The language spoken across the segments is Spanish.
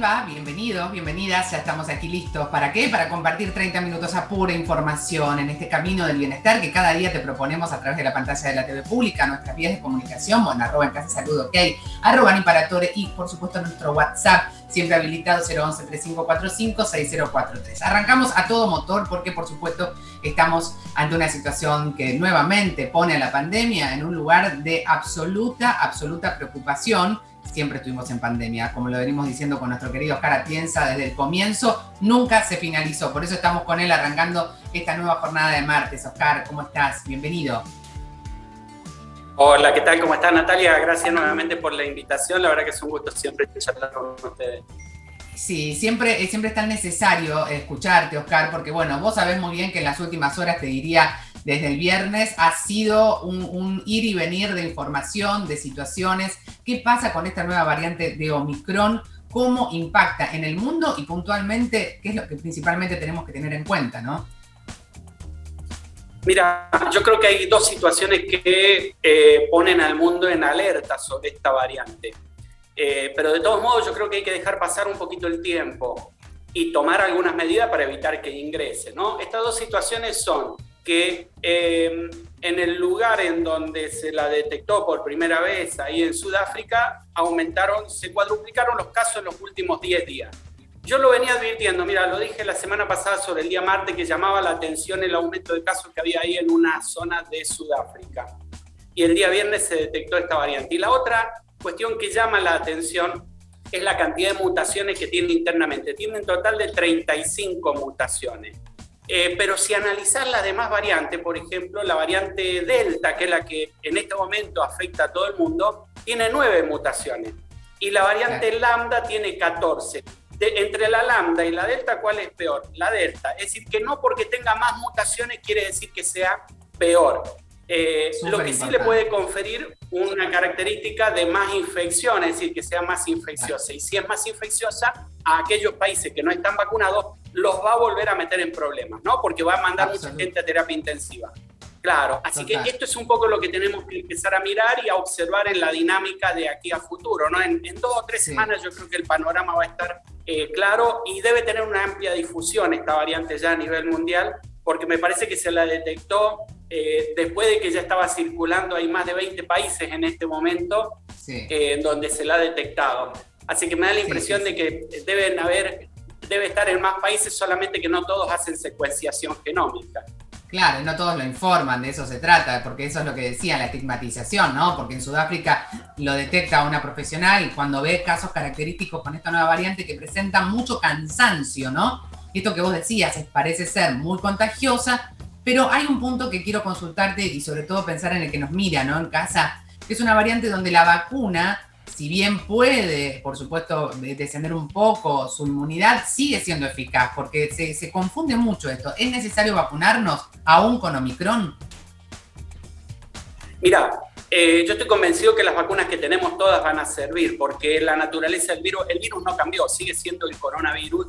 va? Bienvenidos, bienvenidas. Ya estamos aquí listos. ¿Para qué? Para compartir 30 minutos a pura información en este camino del bienestar que cada día te proponemos a través de la pantalla de la TV pública, nuestras vías de comunicación, bueno, arroba en casa salud, ok, arroba Niparatore y por supuesto nuestro WhatsApp, siempre habilitado 011-3545-6043. Arrancamos a todo motor porque por supuesto estamos ante una situación que nuevamente pone a la pandemia en un lugar de absoluta preocupación. Siempre estuvimos en pandemia, como lo venimos diciendo con nuestro querido Oscar Atienza desde el comienzo, nunca se finalizó. Por eso estamos con él arrancando esta nueva jornada de martes. Oscar, ¿cómo estás? Bienvenido. Hola, ¿qué tal? ¿Cómo estás, Natalia? Gracias nuevamente por la invitación. La verdad que es un gusto siempre charlar con ustedes. Sí, siempre es tan necesario escucharte, Oscar, porque bueno, vos sabés muy bien que en las últimas horas, te diría desde el viernes, ha sido un ir y venir de información, de situaciones. ¿Qué pasa con esta nueva variante de Omicron? ¿Cómo impacta en el mundo? Y puntualmente, ¿qué es lo que principalmente tenemos que tener en cuenta, no? Mira, yo creo que hay dos situaciones que ponen al mundo en alerta sobre esta variante. Pero de todos modos yo creo que hay que dejar pasar un poquito el tiempo y tomar algunas medidas para evitar que ingrese, ¿no? Estas dos situaciones son que en el lugar en donde se la detectó por primera vez, ahí en Sudáfrica, se cuadruplicaron los casos en los últimos 10 días. Yo lo venía advirtiendo, mira, lo dije la semana pasada sobre el día martes, que llamaba la atención el aumento de casos que había ahí en una zona de Sudáfrica. Y el día viernes se detectó esta variante. Y la otra cuestión que llama la atención es la cantidad de mutaciones que tiene internamente. Tiene un total de 35 mutaciones. Pero si analizás las demás variantes, por ejemplo, la variante Delta, que es la que en este momento afecta a todo el mundo, tiene 9 mutaciones. Y la variante Lambda tiene 14. Entre la Lambda y la Delta, ¿cuál es peor? La Delta. Es decir, que no porque tenga más mutaciones quiere decir que sea peor. Lo que sí le puede conferir una característica de más infección, es decir, que sea más infecciosa. Y si es más infecciosa, a aquellos países que no están vacunados, los va a volver a meter en problemas, ¿no? Porque va a mandar mucha gente a terapia intensiva. Claro, así que esto es un poco lo que tenemos que empezar a mirar y a observar en la dinámica de aquí a futuro, ¿no? En 2 o 3 semanas yo creo que el panorama va a estar claro y debe tener una amplia difusión esta variante ya a nivel mundial, porque me parece que se la detectó después de que ya estaba circulando, hay más de 20 países en este momento en donde se la ha detectado. Así que me da la impresión de que debe estar en más países, solamente que no todos hacen secuenciación genómica. Claro, no todos lo informan, de eso se trata, porque eso es lo que decía, la estigmatización, ¿no? Porque en Sudáfrica lo detecta una profesional y cuando ve casos característicos con esta nueva variante que presenta mucho cansancio, ¿no? Esto que vos decías, parece ser muy contagiosa, pero hay un punto que quiero consultarte y sobre todo pensar en el que nos mira, ¿no? En casa, que es una variante donde la vacuna, si bien puede, por supuesto, descender un poco su inmunidad, sigue siendo eficaz, porque se confunde mucho esto. ¿Es necesario vacunarnos aún con Omicron? Mira, yo estoy convencido que las vacunas que tenemos todas van a servir, porque la naturaleza del virus, el virus no cambió, sigue siendo el coronavirus,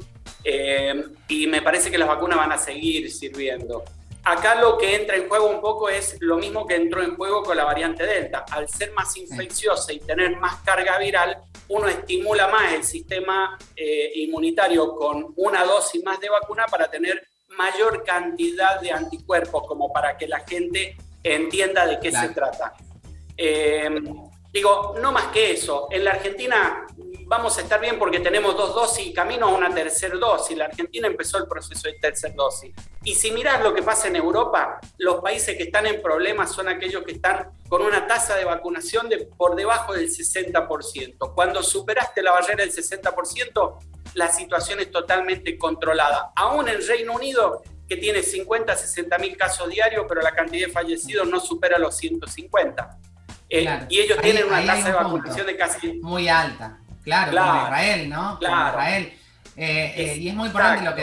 y me parece que las vacunas van a seguir sirviendo. Acá lo que entra en juego un poco es lo mismo que entró en juego con la variante Delta. Al ser más infecciosa y tener más carga viral, uno estimula más el sistema inmunitario con una dosis más de vacuna para tener mayor cantidad de anticuerpos, como para que la gente entienda de qué se trata. Digo, no más que eso. En la Argentina vamos a estar bien porque tenemos 2 dosis y camino a una tercera dosis. La Argentina empezó el proceso de tercera dosis. Y si mirás lo que pasa en Europa, los países que están en problemas son aquellos que están con una tasa de vacunación por debajo del 60%. Cuando superaste la barrera del 60%, la situación es totalmente controlada. Aún en Reino Unido, que tiene 50 a 60 mil casos diarios, pero la cantidad de fallecidos no supera los 150. Claro. Y ellos tienen una tasa de vacunación de casi... muy alta, claro, como Israel, ¿no? Claro. Como Israel. Y es muy importante lo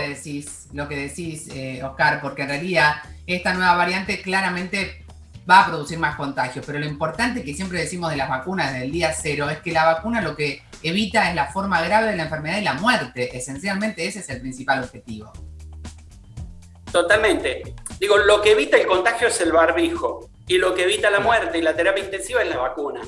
que decís, Oscar, porque en realidad esta nueva variante claramente va a producir más contagios, pero lo importante que siempre decimos de las vacunas desde el día cero es que la vacuna lo que evita es la forma grave de la enfermedad y la muerte. Esencialmente ese es el principal objetivo. Totalmente. Digo, lo que evita el contagio es el barbijo y lo que evita la muerte y la terapia intensiva es la vacuna.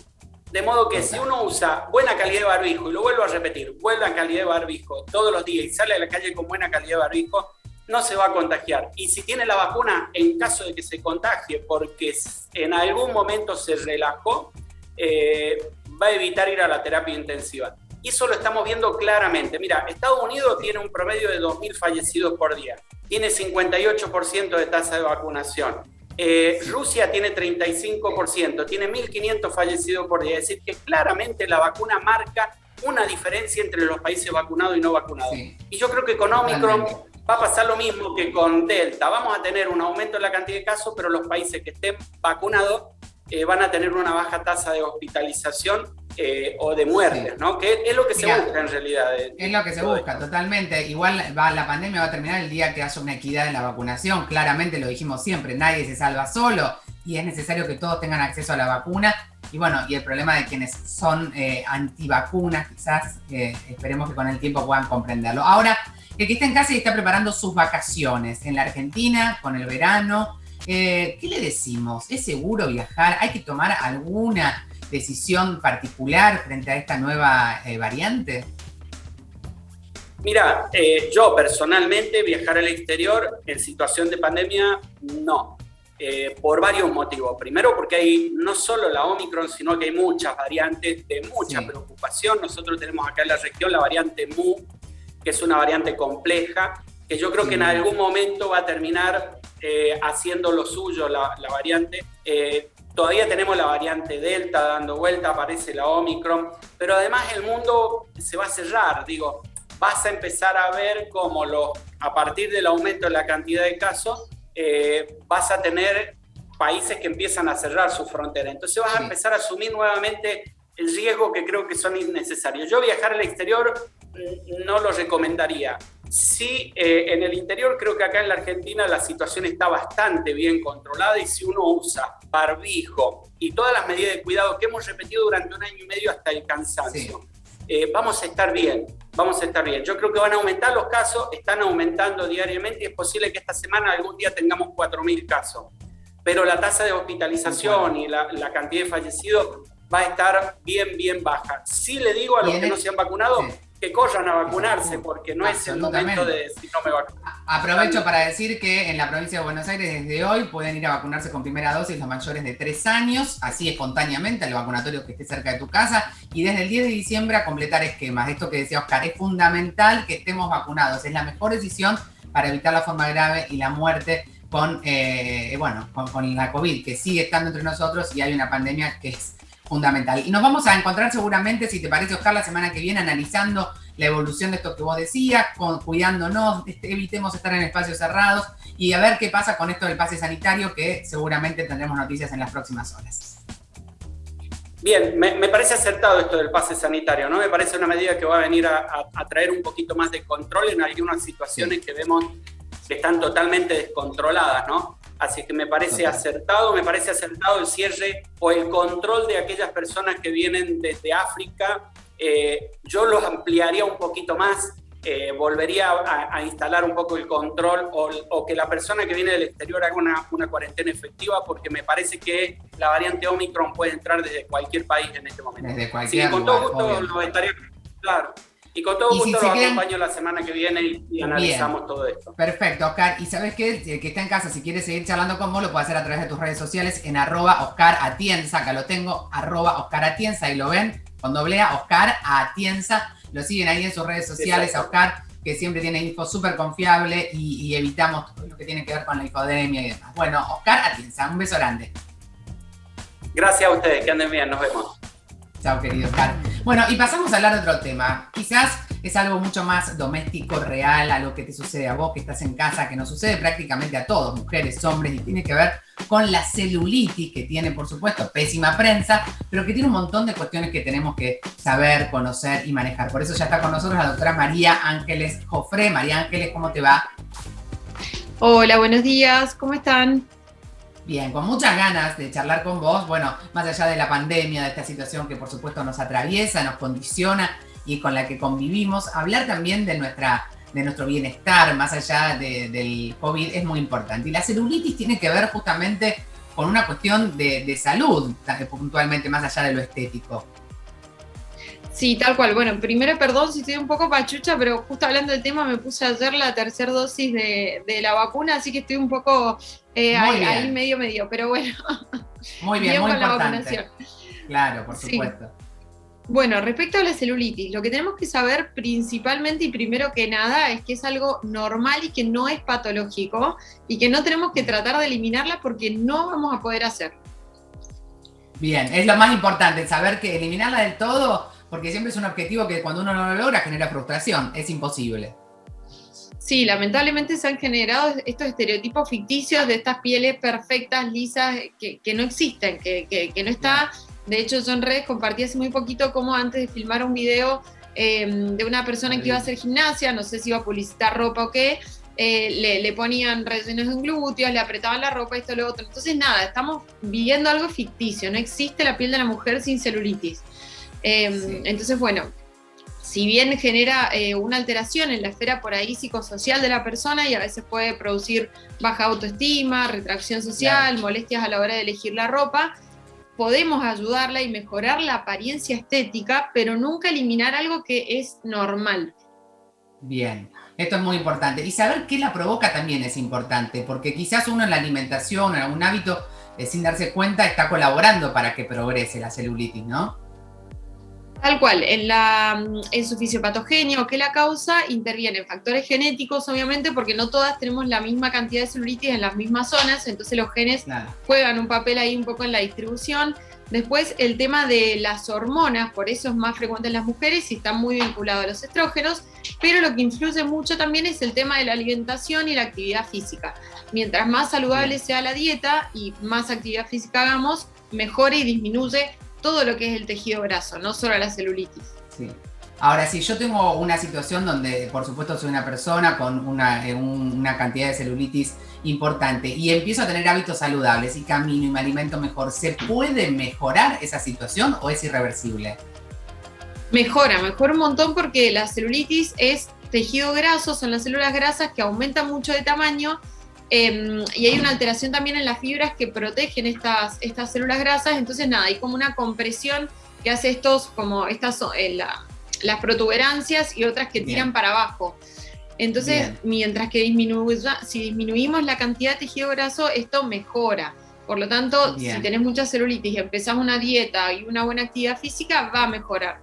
De modo que si uno usa buena calidad de barbijo, y lo vuelvo a repetir, buena calidad de barbijo todos los días y sale a la calle con buena calidad de barbijo, no se va a contagiar. Y si tiene la vacuna, en caso de que se contagie, porque en algún momento se relajó, va a evitar ir a la terapia intensiva. Y eso lo estamos viendo claramente. Mira, Estados Unidos tiene un promedio de 2.000 fallecidos por día. Tiene 58% de tasa de vacunación. Rusia tiene 35%, tiene 1.500 fallecidos por día. Es decir, que claramente la vacuna marca una diferencia entre los países vacunados y no vacunados. Sí. Y yo creo que con Omicron va a pasar lo mismo que con Delta. Vamos a tener un aumento en la cantidad de casos, pero los países que estén vacunados van a tener una baja tasa de hospitalización o de muertes, ¿no? Que es lo que se busca en realidad. Es lo que se busca, totalmente. Igual la pandemia va a terminar el día que haya una equidad en la vacunación. Claramente lo dijimos siempre, nadie se salva solo y es necesario que todos tengan acceso a la vacuna. Y bueno, y el problema de quienes son antivacunas, quizás esperemos que con el tiempo puedan comprenderlo. Ahora, el que está en casa y está preparando sus vacaciones en la Argentina, con el verano, ¿qué le decimos? ¿Es seguro viajar? ¿Hay que tomar alguna decisión particular frente a esta nueva variante? Mira, yo personalmente viajar al exterior en situación de pandemia, no. Por varios motivos. Primero porque hay no solo la Omicron, sino que hay muchas variantes de mucha preocupación. Nosotros tenemos acá en la región la variante Mu, que es una variante compleja, que yo creo que en algún momento va a terminar haciendo lo suyo la variante. Todavía tenemos la variante Delta dando vuelta, aparece la Omicron, pero además el mundo se va a cerrar. Digo, vas a empezar a ver cómo a partir del aumento en la cantidad de casos, vas a tener países que empiezan a cerrar su frontera. Entonces vas a empezar a asumir nuevamente el riesgo que creo que son innecesarios. Yo viajar al exterior no lo recomendaría. Sí, en el interior creo que acá en la Argentina la situación está bastante bien controlada y si uno usa barbijo y todas las medidas de cuidado que hemos repetido durante 1 año y medio hasta el cansancio, vamos a estar bien, vamos a estar bien. Yo creo que van a aumentar los casos, están aumentando diariamente y es posible que esta semana algún día tengamos 4.000 casos. Pero la tasa de hospitalización y la cantidad de fallecidos va a estar bien baja. Sí le digo a los que no se han vacunado que corran a vacunarse porque no es el momento de decir no me vacuno. Aprovecho para decir que en la provincia de Buenos Aires desde hoy pueden ir a vacunarse con primera dosis los mayores de 3 años, así espontáneamente al vacunatorio que esté cerca de tu casa, y desde el 10 de diciembre a completar esquemas. Esto que decía Oscar, es fundamental que estemos vacunados, es la mejor decisión para evitar la forma grave y la muerte con la COVID, que sigue estando entre nosotros y hay una pandemia que es fundamental. Y nos vamos a encontrar seguramente, si te parece, Oscar, la semana que viene analizando la evolución de esto que vos decías, cuidándonos, evitemos estar en espacios cerrados y a ver qué pasa con esto del pase sanitario, que seguramente tendremos noticias en las próximas horas. Bien, me parece acertado esto del pase sanitario, ¿no? Me parece una medida que va a venir a traer un poquito más de control en algunas situaciones que vemos que están totalmente descontroladas, ¿no? Así que me parece acertado el cierre o el control de aquellas personas que vienen desde África. Yo los ampliaría un poquito más, volvería a instalar un poco el control o que la persona que viene del exterior haga una cuarentena efectiva, porque me parece que la variante Omicron puede entrar desde cualquier país en este momento. Desde cualquier lugar, con todo gusto lo estaría claro. Y con todo gusto los acompaño la semana que viene y analizamos todo esto. Perfecto, Oscar. Y ¿sabes qué? El que está en casa, si quiere seguir charlando con vos, lo puede hacer a través de tus redes sociales en @OscarAtienza. Acá lo tengo, @OscarAtienza. Ahí lo ven, con doble A, Oscar Atienza. Lo siguen ahí en sus redes sociales a Oscar, que siempre tiene info súper confiable y evitamos todo lo que tiene que ver con la infodemia y demás. Bueno, Oscar Atienza, un beso grande. Gracias a ustedes, que anden bien, nos vemos. Chao, querido Oscar. Bueno, y pasamos a hablar de otro tema. Quizás es algo mucho más doméstico, real, a lo que te sucede a vos que estás en casa, que nos sucede prácticamente a todos, mujeres, hombres, y tiene que ver con la celulitis, que tiene, por supuesto, pésima prensa, pero que tiene un montón de cuestiones que tenemos que saber, conocer y manejar. Por eso ya está con nosotros la doctora María Ángeles Jofré. María Ángeles, ¿cómo te va? Hola, buenos días, ¿cómo están? Bien, con muchas ganas de charlar con vos, bueno, más allá de la pandemia, de esta situación que por supuesto nos atraviesa, nos condiciona y con la que convivimos, hablar también de nuestro bienestar, más allá del COVID, es muy importante. Y la celulitis tiene que ver justamente con una cuestión de salud, puntualmente, más allá de lo estético. Sí, tal cual. Bueno, primero perdón si estoy un poco pachucha, pero justo hablando del tema me puse ayer la tercera dosis de la vacuna, así que estoy un poco ahí medio, pero bueno. Muy bien, muy con importante. La vacunación. Claro, por supuesto. Bueno, respecto a la celulitis, lo que tenemos que saber principalmente y primero que nada es que es algo normal y que no es patológico y que no tenemos que tratar de eliminarla porque no vamos a poder hacerlo. Bien, es lo más importante, saber que eliminarla del todo, porque siempre es un objetivo que cuando uno no lo logra genera frustración, es imposible. Sí, lamentablemente se han generado estos estereotipos ficticios de estas pieles perfectas, lisas, que no existen, que no está. De hecho, yo en redes compartí hace muy poquito cómo antes de filmar un video de una persona que iba a hacer gimnasia, no sé si iba a publicitar ropa o qué, le ponían rellenos en glúteos, le apretaban la ropa, esto, lo otro. Entonces, nada, estamos viviendo algo ficticio, no existe la piel de la mujer sin celulitis. Entonces, bueno, si bien genera una alteración en la esfera por ahí psicosocial de la persona y a veces puede producir baja autoestima, retracción social, molestias a la hora de elegir la ropa, podemos ayudarla y mejorar la apariencia estética, pero nunca eliminar algo que es normal. Bien, esto es muy importante. Y saber qué la provoca también es importante, porque quizás uno en la alimentación, en algún hábito, sin darse cuenta, está colaborando para que progrese la celulitis, ¿no? Tal cual, en su fisiopatogenia o qué la causa, intervienen factores genéticos, obviamente, porque no todas tenemos la misma cantidad de celulitis en las mismas zonas, entonces los genes juegan un papel ahí un poco en la distribución. Después, el tema de las hormonas, por eso es más frecuente en las mujeres y está muy vinculado a los estrógenos, pero lo que influye mucho también es el tema de la alimentación y la actividad física. Mientras más saludable sea la dieta y más actividad física hagamos, mejora y disminuye todo lo que es el tejido graso, no solo la celulitis. Sí. Ahora, si yo tengo una situación donde, por supuesto, soy una persona con una cantidad de celulitis importante y empiezo a tener hábitos saludables y camino y me alimento mejor, ¿se puede mejorar esa situación o es irreversible? Mejora un montón porque la celulitis es tejido graso, son las células grasas que aumentan mucho de tamaño. Y hay una alteración también en las fibras que protegen estas células grasas, entonces nada, hay como una compresión que hace las protuberancias y otras que tiran para abajo. Entonces, mientras que si disminuimos la cantidad de tejido graso, esto mejora. Por lo tanto, si tenés mucha celulitis y empezás una dieta y una buena actividad física, va a mejorar.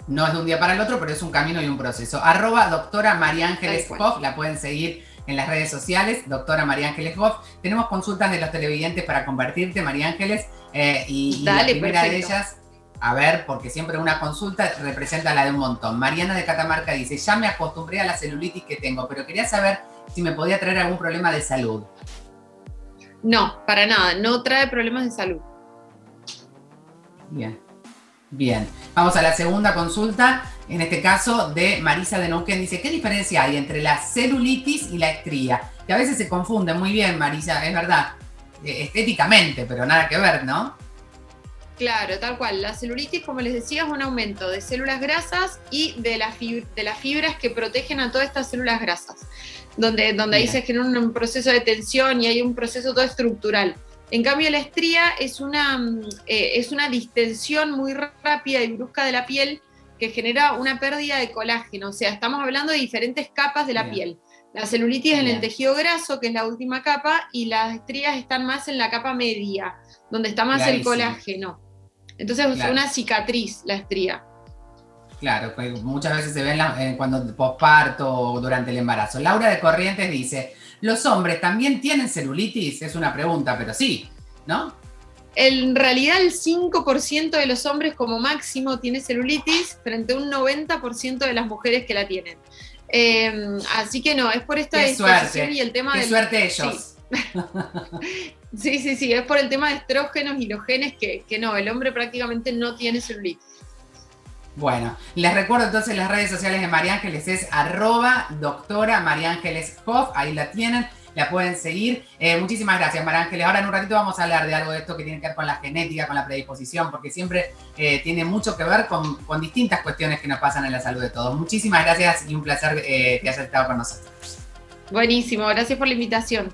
No es de un día para el otro, pero es un camino y un proceso. @doctora María Ángeles Hoff, la pueden seguir en las redes sociales, doctora María Ángeles Hoff. Tenemos consultas de los televidentes para compartirte, María Ángeles, y la primera de ellas, a ver, porque siempre una consulta representa la de un montón. Mariana de Catamarca dice, ya me acostumbré a la celulitis que tengo, pero quería saber si me podía traer algún problema de salud. No, para nada, no trae problemas de salud. Bien. Vamos a la segunda consulta, en este caso de Marisa de Neuquén. Dice, ¿qué diferencia hay entre la celulitis y la estría? Que a veces se confunden. Muy bien, Marisa, es verdad. Estéticamente, pero nada que ver, ¿no? Claro, tal cual. La celulitis, como les decía, es un aumento de células grasas y de las fibras que protegen a todas estas células grasas, donde ahí se genera un proceso de tensión y hay un proceso todo estructural. En cambio, la estría es una distensión muy rápida y brusca de la piel que genera una pérdida de colágeno. O sea, estamos hablando de diferentes capas de la piel. La celulitis en el tejido graso, que es la última capa, y las estrías están más en la capa media, donde está más el colágeno. Entonces es una cicatriz la estría. Claro, muchas veces se ven cuando posparto o durante el embarazo. Laura de Corrientes dice, ¿los hombres también tienen celulitis? Es una pregunta, pero sí, ¿no? En realidad el 5% de los hombres como máximo tiene celulitis frente a un 90% de las mujeres que la tienen. Así que no, es por esta disposición y el tema Qué suerte ellos. Sí, es por el tema de estrógenos y los genes que no, el hombre prácticamente no tiene celulitis. Bueno, les recuerdo entonces las redes sociales de María Ángeles es @doctora María Ángeles Hoff, ahí la tienen, la pueden seguir. Muchísimas gracias, María Ángeles. Ahora en un ratito vamos a hablar de algo de esto que tiene que ver con la genética, con la predisposición, porque siempre tiene mucho que ver con distintas cuestiones que nos pasan en la salud de todos. Muchísimas gracias y un placer que hayas estado con nosotros. Buenísimo, gracias por la invitación.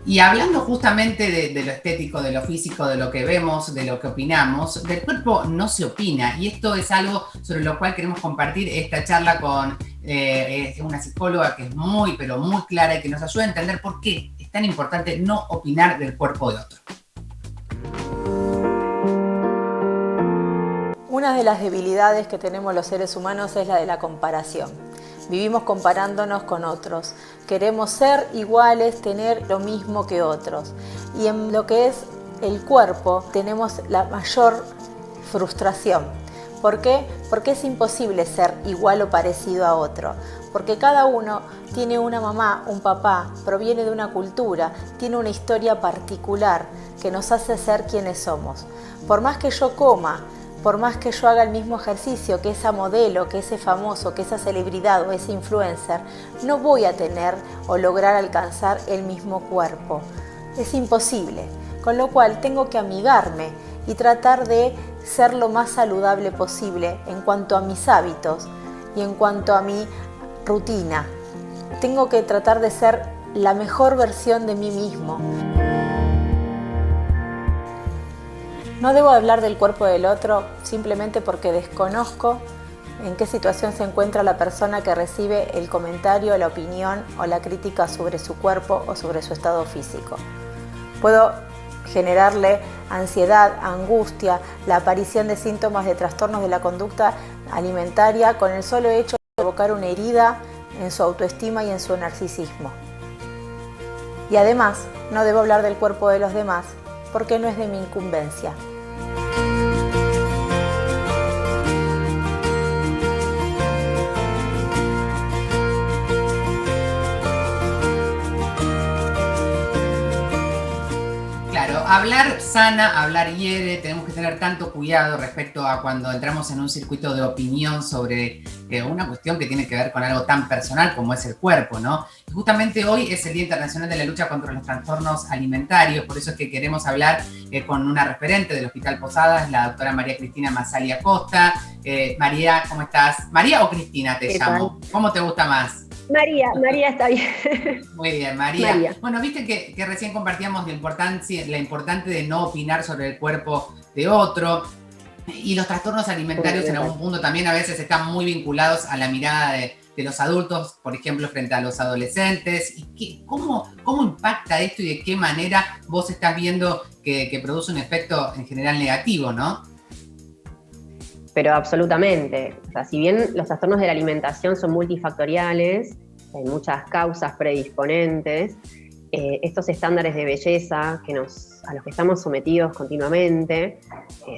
Y hablando justamente de lo estético, de lo físico, de lo que vemos, de lo que opinamos, del cuerpo no se opina. Y esto es algo sobre lo cual queremos compartir esta charla con una psicóloga que es muy, pero muy clara y que nos ayuda a entender por qué es tan importante no opinar del cuerpo de otro. Una de las debilidades que tenemos los seres humanos es la de la comparación. Vivimos comparándonos con otros. Queremos ser iguales, tener lo mismo que otros. Y en lo que es el cuerpo tenemos la mayor frustración. ¿Por qué? Porque es imposible ser igual o parecido a otro. Porque cada uno tiene una mamá, un papá, proviene de una cultura, tiene una historia particular que nos hace ser quienes somos. Por más que yo coma, por más que yo haga el mismo ejercicio que esa modelo, que ese famoso, que esa celebridad o ese influencer, no voy a tener o lograr alcanzar el mismo cuerpo. Es imposible. Con lo cual tengo que amigarme y tratar de ser lo más saludable posible en cuanto a mis hábitos y en cuanto a mi rutina. Tengo que tratar de ser la mejor versión de mí mismo. No debo hablar del cuerpo del otro simplemente porque desconozco en qué situación se encuentra la persona que recibe el comentario, la opinión o la crítica sobre su cuerpo o sobre su estado físico. Puedo generarle ansiedad, angustia, la aparición de síntomas de trastornos de la conducta alimentaria con el solo hecho de provocar una herida en su autoestima y en su narcisismo. Y además, no debo hablar del cuerpo de los demás porque no es de mi incumbencia. Claro, hablar sana, hablar hiere, tenemos que tener tanto cuidado respecto a cuando entramos en un circuito de opinión sobre una cuestión que tiene que ver con algo tan personal como es el cuerpo, ¿no? Y justamente hoy es el Día Internacional de la Lucha contra los Trastornos Alimentarios, por eso es que queremos hablar con una referente del Hospital Posadas, la doctora María Cristina Mazzali Acosta. María, ¿cómo estás? ¿María o Cristina te llamo? ¿Cómo te gusta más? María está bien. Muy bien, María. Bueno, viste que recién compartíamos la importante de no opinar sobre el cuerpo de otro. Y los trastornos alimentarios en algún punto también a veces están muy vinculados a la mirada de los adultos, por ejemplo, frente a los adolescentes. ¿Y cómo impacta esto y de qué manera vos estás viendo que produce un efecto en general negativo, ¿no? Pero absolutamente. O sea, si bien los trastornos de la alimentación son multifactoriales, hay muchas causas predisponentes, estos estándares de belleza a los que estamos sometidos continuamente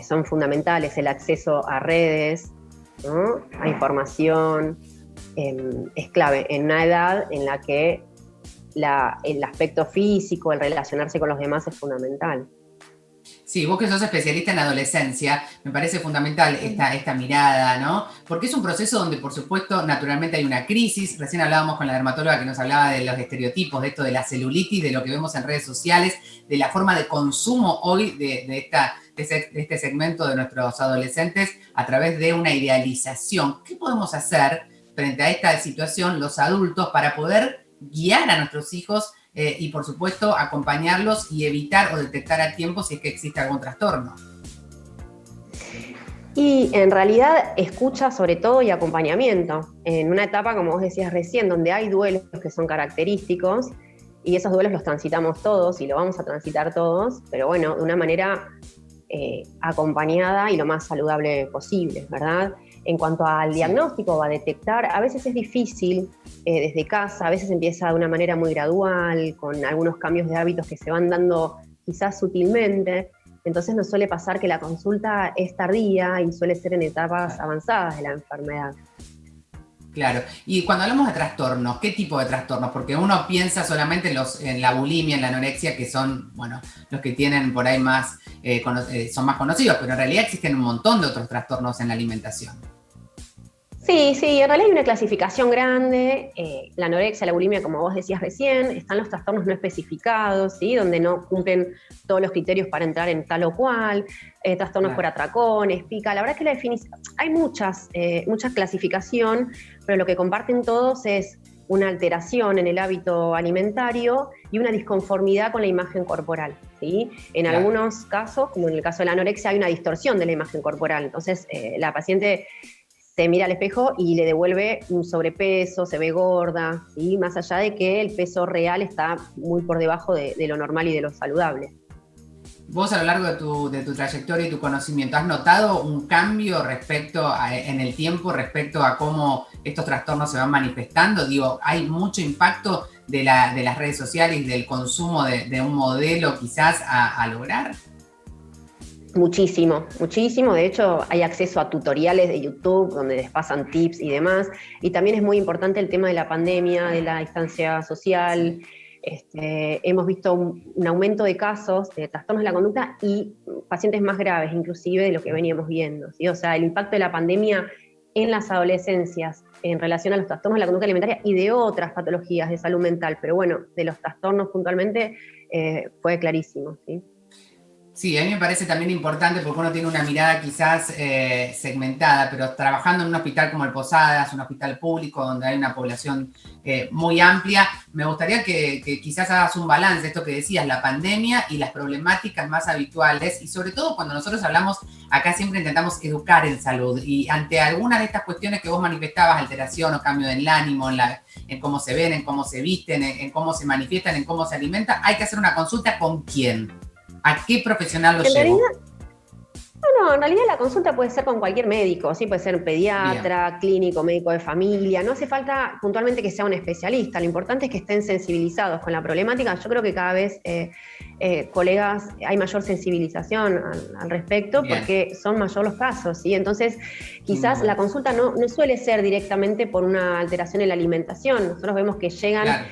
son fundamentales. El acceso a redes, ¿no? A información, es clave en una edad en la que el aspecto físico, el relacionarse con los demás es fundamental. Sí, vos que sos especialista en adolescencia, me parece fundamental esta mirada, ¿no? Porque es un proceso donde, por supuesto, naturalmente hay una crisis. Recién hablábamos con la dermatóloga que nos hablaba de los estereotipos, de esto de la celulitis, de lo que vemos en redes sociales, de la forma de consumo hoy de este segmento de nuestros adolescentes a través de una idealización. ¿Qué podemos hacer frente a esta situación los adultos para poder guiar a nuestros hijos y por supuesto acompañarlos y evitar o detectar a tiempo si es que existe algún trastorno? Y en realidad escucha sobre todo y acompañamiento, en una etapa, como vos decías recién, donde hay duelos que son característicos y esos duelos los transitamos todos y lo vamos a transitar todos, pero bueno, de una manera acompañada y lo más saludable posible, ¿verdad? En cuanto al diagnóstico o a detectar, a veces es difícil desde casa, a veces empieza de una manera muy gradual, con algunos cambios de hábitos que se van dando quizás sutilmente, entonces nos suele pasar que la consulta es tardía y suele ser en etapas avanzadas de la enfermedad. Claro, y cuando hablamos de trastornos, ¿qué tipo de trastornos? Porque uno piensa solamente en la bulimia, en la anorexia, que son, bueno, los que tienen por ahí más, son más conocidos, pero en realidad existen un montón de otros trastornos en la alimentación. Sí, en realidad hay una clasificación grande, la anorexia, la bulimia, como vos decías recién, están los trastornos no especificados, ¿sí? Donde no cumplen todos los criterios para entrar en tal o cual, trastornos por atracones, pica, la verdad es que la definición, hay mucha clasificación, pero lo que comparten todos es una alteración en el hábito alimentario y una disconformidad con la imagen corporal, ¿sí? En algunos casos, como en el caso de la anorexia, hay una distorsión de la imagen corporal. Entonces, la paciente se mira al espejo y le devuelve un sobrepeso, se ve gorda, ¿sí? Más allá de que el peso real está muy por debajo de lo normal y de lo saludable. Vos a lo largo de tu trayectoria y tu conocimiento, ¿has notado un cambio en el tiempo respecto a cómo estos trastornos se van manifestando? Digo, ¿hay mucho impacto de las redes sociales y del consumo de un modelo quizás a lograr? Muchísimo, muchísimo. De hecho, hay acceso a tutoriales de YouTube donde les pasan tips y demás. Y también es muy importante el tema de la pandemia, de la distancia social. Hemos visto un aumento de casos de trastornos de la conducta y pacientes más graves, inclusive, de lo que veníamos viendo, ¿sí? O sea, el impacto de la pandemia en las adolescencias en relación a los trastornos de la conducta alimentaria y de otras patologías de salud mental, pero bueno, de los trastornos puntualmente fue clarísimo, ¿sí? Sí, a mí me parece también importante porque uno tiene una mirada quizás segmentada, pero trabajando en un hospital como el Posadas, un hospital público donde hay una población muy amplia, me gustaría que quizás hagas un balance de esto que decías, la pandemia y las problemáticas más habituales, y sobre todo cuando nosotros hablamos, acá siempre intentamos educar en salud, y ante algunas de estas cuestiones que vos manifestabas, alteración o cambio del ánimo, en cómo se ven, en cómo se visten, en cómo se manifiestan, en cómo se alimentan, hay que hacer una consulta ¿con quién? ¿A qué profesional lo llevo? No, en realidad la consulta puede ser con cualquier médico, ¿sí? Puede ser un pediatra, clínico, médico de familia, no hace falta puntualmente que sea un especialista, lo importante es que estén sensibilizados con la problemática. Yo creo que cada vez, colegas, hay mayor sensibilización al respecto porque son mayor los casos, ¿sí? Entonces, quizás la consulta no suele ser directamente por una alteración en la alimentación, nosotros vemos que llegan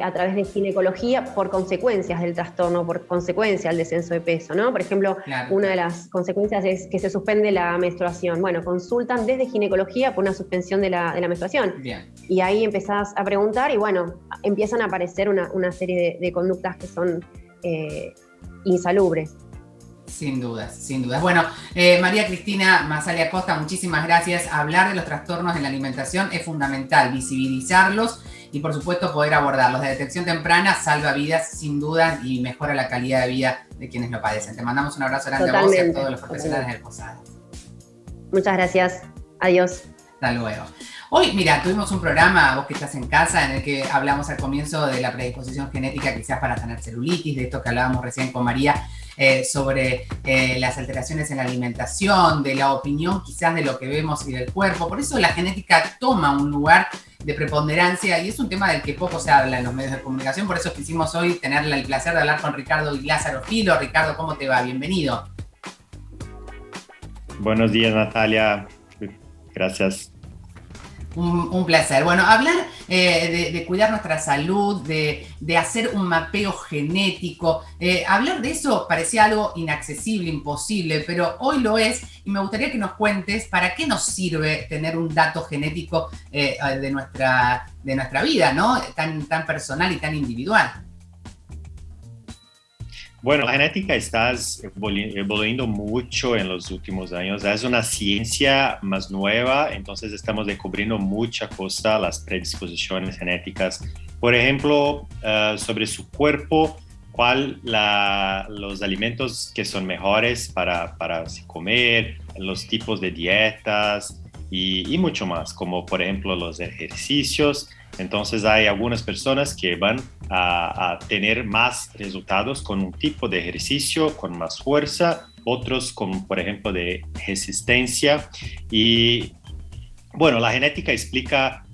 a través de ginecología por consecuencias del trastorno, por consecuencia del descenso de peso, ¿no? Por ejemplo, una de las consecuencias es que se suspende la menstruación. Bueno, consultan desde ginecología por una suspensión de la menstruación. Y ahí empezás a preguntar y bueno, empiezan a aparecer una serie de conductas que son insalubres. Sin dudas, sin dudas. Bueno, María Cristina Masali Acosta, muchísimas gracias. Hablar de los trastornos en la alimentación es fundamental, visibilizarlos y por supuesto poder abordarlos. La detección temprana salva vidas sin duda y mejora la calidad de vida de quienes lo padecen. Te mandamos un abrazo grande a vos y a todos los profesionales del Posadas. Muchas gracias. Adiós. Hasta luego. Hoy, mira, tuvimos un programa, vos que estás en casa, en el que hablamos al comienzo de la predisposición genética quizás para tener celulitis, de esto que hablábamos recién con María, sobre las alteraciones en la alimentación, de la opinión quizás de lo que vemos y del cuerpo. Por eso la genética toma un lugar de preponderancia y es un tema del que poco se habla en los medios de comunicación. Por eso quisimos hoy tener el placer de hablar con Ricardo y Lázaro Filo. Ricardo, ¿cómo te va? Bienvenido. Buenos días, Natalia. Gracias. Un placer. Bueno, hablar de cuidar nuestra salud, de hacer un mapeo genético, hablar de eso parecía algo inaccesible, imposible, pero hoy lo es y me gustaría que nos cuentes para qué nos sirve tener un dato genético de nuestra vida, ¿no? Tan personal y tan individual. Bueno, la genética está evolucionando mucho en los últimos años. Es una ciencia más nueva, entonces estamos descubriendo mucha cosa, las predisposiciones genéticas. Por ejemplo, sobre su cuerpo, los alimentos que son mejores para comer, los tipos de dietas y mucho más, como por ejemplo los ejercicios. Entonces hay algunas personas que van a tener más resultados con un tipo de ejercicio, con más fuerza, otros con, por ejemplo, de resistencia. Y bueno, la genética explica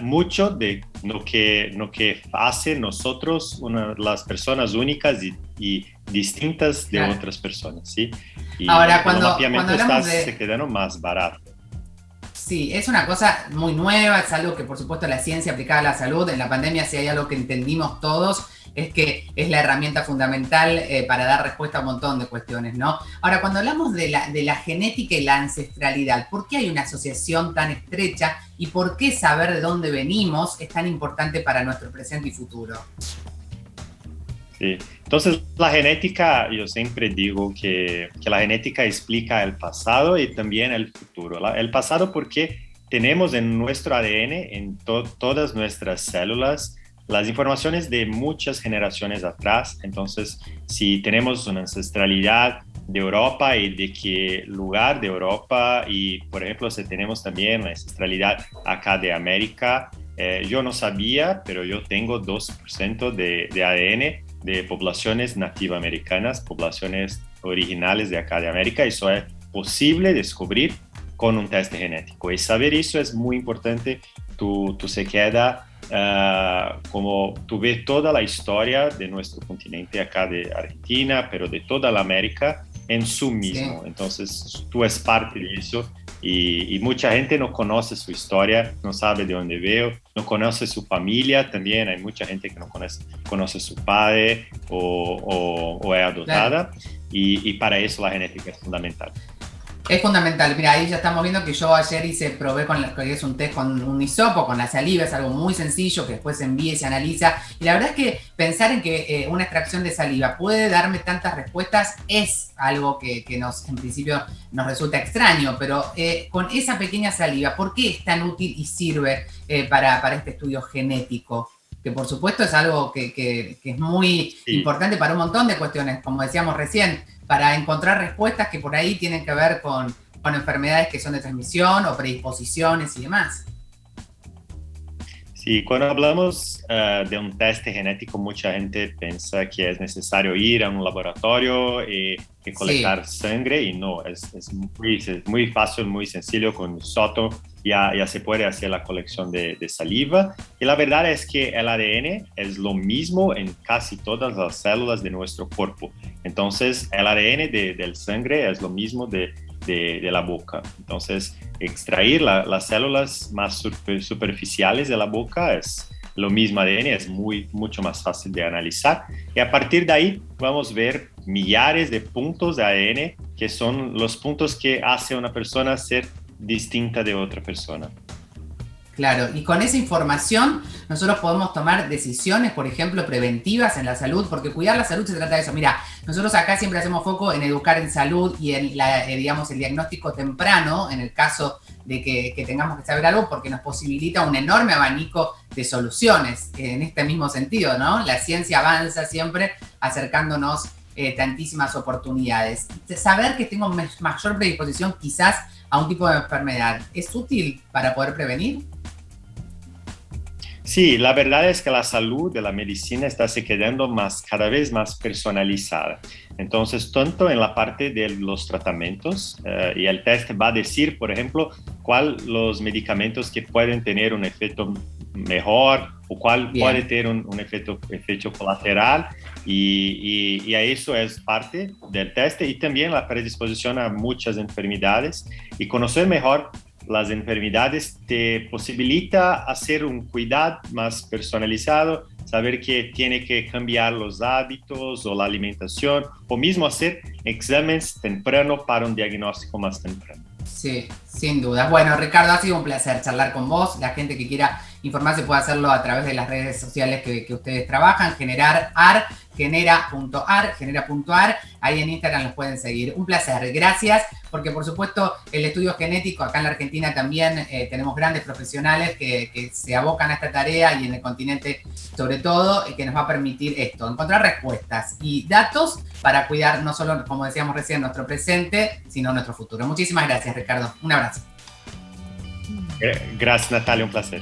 mucho de lo que hacen nosotros, las personas únicas y distintas de otras personas, ¿sí? Y ahora, el mapeamiento se quedando más barato. Sí, es una cosa muy nueva, es algo que por supuesto la ciencia aplicada a la salud, en la pandemia si hay algo que entendimos todos, es que es la herramienta fundamental para dar respuesta a un montón de cuestiones, ¿no? Ahora, cuando hablamos de la genética y la ancestralidad, ¿por qué hay una asociación tan estrecha y por qué saber de dónde venimos es tan importante para nuestro presente y futuro? Sí. Entonces, la genética, yo siempre digo que la genética explica el pasado y también el futuro. El pasado porque tenemos en nuestro ADN, en todas nuestras células, las informaciones de muchas generaciones atrás. Entonces, si tenemos una ancestralidad de Europa y de qué lugar de Europa, y por ejemplo, si tenemos también la ancestralidad acá de América, yo no sabía, pero yo tengo 2% de ADN de poblaciones nativoamericanas, poblaciones originales de acá de América. Eso es posible descubrir con un test genético. Y saber eso es muy importante. Tú se queda como tú ves toda la historia de nuestro continente acá de Argentina, pero de toda la América en su mismo. Sí. Entonces tú eres parte de eso. Y mucha gente no conoce su historia, no sabe de dónde veo, no conoce su familia también. Hay mucha gente que no conoce su padre o es adoptada. Claro. Y para eso la genética es fundamental. Es fundamental. Mira, ahí ya estamos viendo que yo ayer probé que es un test con un hisopo, con la saliva, es algo muy sencillo que después se envía y se analiza. Y la verdad es que pensar en que una extracción de saliva puede darme tantas respuestas es algo que en principio nos resulta extraño, pero con esa pequeña saliva, ¿por qué es tan útil y sirve para este estudio genético? Que por supuesto es algo que es muy importante para un montón de cuestiones, como decíamos recién, para encontrar respuestas que por ahí tienen que ver con enfermedades que son de transmisión o predisposiciones y demás. Sí, cuando hablamos de un test genético, mucha gente piensa que es necesario ir a un laboratorio y colectar sangre, y no, es muy fácil, muy sencillo. Con Soto ya se puede hacer la colección de saliva, y la verdad es que el ADN es lo mismo en casi todas las células de nuestro cuerpo. Entonces el ADN del sangre es lo mismo de la boca. Entonces extraer las células más superficiales de la boca es lo mismo ADN, es mucho más fácil de analizar, y a partir de ahí vamos a ver millares de puntos de ADN que son los puntos que hace a una persona ser distinta de otra persona. Claro, y con esa información nosotros podemos tomar decisiones, por ejemplo, preventivas en la salud, porque cuidar la salud se trata de eso. Mira, nosotros acá siempre hacemos foco en educar en salud y en digamos, el diagnóstico temprano, en el caso de que tengamos que saber algo, porque nos posibilita un enorme abanico de soluciones en este mismo sentido, ¿no? La ciencia avanza siempre acercándonos tantísimas oportunidades. Saber que tengo mayor predisposición quizás a un tipo de enfermedad, ¿es útil para poder prevenir? Sí, la verdad es que la salud de la medicina está se quedando cada vez más personalizada. Entonces, tanto en la parte de los tratamientos, y el test va a decir, por ejemplo, cuáles los medicamentos que pueden tener un efecto mejor o cuál puede tener un efecto colateral, y a eso es parte del test, y también la predisposición a muchas enfermedades, y conocer mejor las enfermedades te posibilita hacer un cuidado más personalizado, saber que tiene que cambiar los hábitos o la alimentación, o mismo hacer exámenes temprano para un diagnóstico más temprano. Sí, sin duda. Bueno, Ricardo, ha sido un placer charlar con vos. La gente que quiera informarse puede hacerlo a través de las redes sociales que ustedes trabajan, genera.ar, ahí en Instagram los pueden seguir. Un placer, gracias, porque por supuesto el estudio genético, acá en la Argentina también tenemos grandes profesionales que se abocan a esta tarea, y en el continente sobre todo, que nos va a permitir esto, encontrar respuestas y datos para cuidar no solo, como decíamos recién, nuestro presente, sino nuestro futuro. Muchísimas gracias, Ricardo. Un abrazo. Gracias, Natalia, un placer.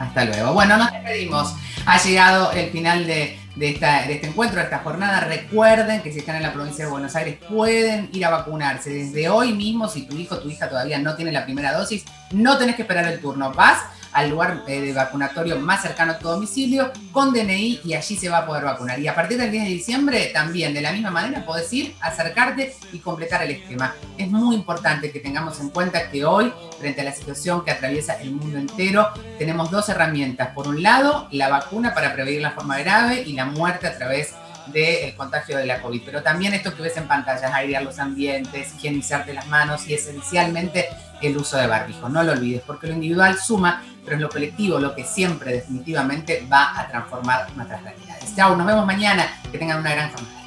Hasta luego. Bueno, nos despedimos. Ha llegado el final de este encuentro, de esta jornada. Recuerden que si están en la provincia de Buenos Aires pueden ir a vacunarse. Desde hoy mismo, si tu hijo o tu hija todavía no tiene la primera dosis, no tenés que esperar el turno. Vas al lugar de vacunatorio más cercano a tu domicilio con DNI y allí se va a poder vacunar. Y a partir del 10 de diciembre también de la misma manera podés ir, acercarte y completar el esquema. Es muy importante que tengamos en cuenta que hoy, frente a la situación que atraviesa el mundo entero, tenemos dos herramientas. Por un lado, la vacuna para prevenir la forma grave y la muerte a través del contagio de la COVID, pero también esto que ves en pantallas, airear los ambientes, higienizarte las manos y esencialmente el uso de barbijo. No lo olvides, porque lo individual suma, pero es lo colectivo lo que siempre definitivamente va a transformar nuestras realidades. Chau, nos vemos mañana, que tengan una gran jornada.